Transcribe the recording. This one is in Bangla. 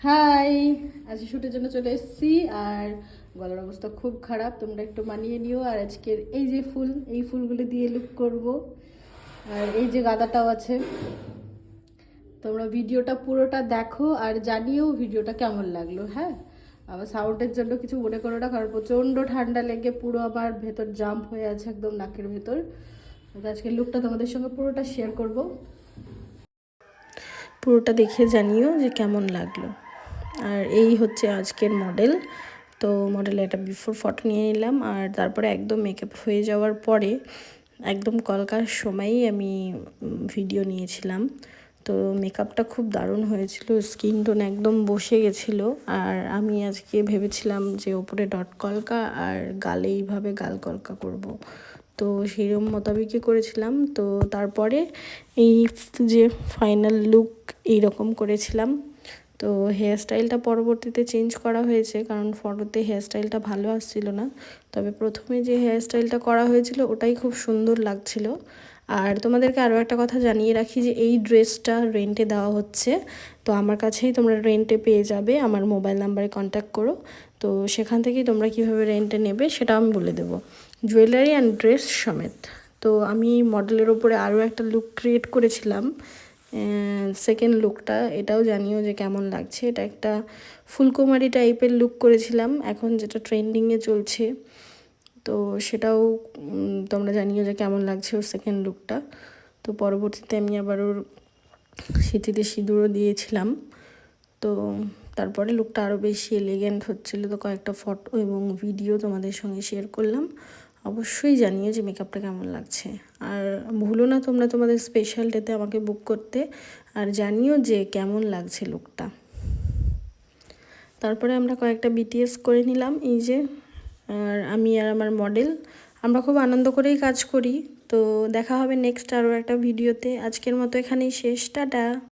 হাই, আজকে শুটের জন্য চলে এসেছি আর গলার অবস্থা খুব খারাপ, তোমরা একটু মানিয়ে নিও। আর আজকের এই যে ফুল, এই ফুলগুলো দিয়ে লুক করব। আর এই যে গাঁদাটাও আছে। তোমরা ভিডিওটা পুরোটা দেখো আর জানিও ভিডিওটা কেমন লাগলো। হ্যাঁ, আবার সাউন্ডের জন্য কিছু মনে করো না, কারণ প্রচণ্ড ঠান্ডা লেগে পুরো আমার ভেতর জাম্প হয়ে আছে, একদম নাকের ভেতর। তো আজকের লুকটা তোমাদের সঙ্গে পুরোটা শেয়ার করব, পুরোটা দেখে জানিও যে কেমন লাগলো। আর এই হচ্ছে আজকের মডেল। তো মডেলে একটা বিফোর ফটো নিয়ে নিলাম, আর তারপরে একদম মেকআপ হয়ে যাওয়ার পরে একদম কলকার সময়ই আমি ভিডিও নিয়েছিলাম। তো মেকআপটা খুব দারুণ হয়েছিল, স্কিন টোন একদম বসে গেছিলো। আর আমি আজকে ভেবেছিলাম যে ওপরে ডট কলকা আর গালে এইভাবে গাল কলকা করব। তো সেরকম মোতাবেকই করেছিলাম। তো তারপরে এই যে ফাইনাল লুক এইরকম করেছিলাম। তো হেয়ার স্টাইলটা পরবর্তীতে চেঞ্জ করা হয়েছে, কারণ ফটোতে হেয়ার স্টাইলটা ভালো আসছিল না। তবে প্রথমে যে হেয়ার স্টাইলটা করা হয়েছিল ওটাই খুব সুন্দর লাগছিল। আর তোমাদেরকে আরও একটা কথা জানিয়ে রাখি যে এই ড্রেসটা রেন্টে দেওয়া হচ্ছে। তো আমার কাছেই তোমরা রেন্টে পেয়ে যাবে, আমার মোবাইল নাম্বারে কন্ট্যাক্ট করো। তো সেখান থেকেই তোমরা কীভাবে রেন্টে নেবে সেটা আমি বলে দেবো, জুয়েলারি অ্যান্ড ড্রেস সমেত। তো আমি মডেলের ওপরে আরও একটা লুক ক্রিয়েট করেছিলাম, সেকেন্ড লুকটা। এটাও জানিও যে কেমন লাগছে। এটা একটা ফুলকুমারি টাইপের লুক করেছিলাম, এখন যেটা ট্রেন্ডিংয়ে চলছে। তো সেটাও তোমরা জানিও যে কেমন লাগছে ওর সেকেন্ড লুকটা। তো পরবর্তীতে আমি আবার ওর সিঁথিতে সিঁদুরও দিয়েছিলাম। তো তারপরে লুকটা আরও বেশি এলিগেন্ট হচ্ছিলো। তো কয়েকটা ফটো এবং ভিডিও তোমাদের সঙ্গে শেয়ার করলাম। অবশ্যই জানিও যে মেকআপটা কেমন লাগছে। আর ভুলো না তোমরা তোমাদের স্পেশাল ডেতে আমাকে বুক করতে, আর জানিও যে কেমন লাগছে লুকটা। তারপরে আমরা কয়েকটা বিটিএস করে নিলাম এই যে। আর আমি আর আমার মডেল আমরা খুব আনন্দ করেই কাজ করি। তো দেখা হবে নেক্সট আরও একটা ভিডিওতে। আজকের মতো এখানেই শেষ, টাটা।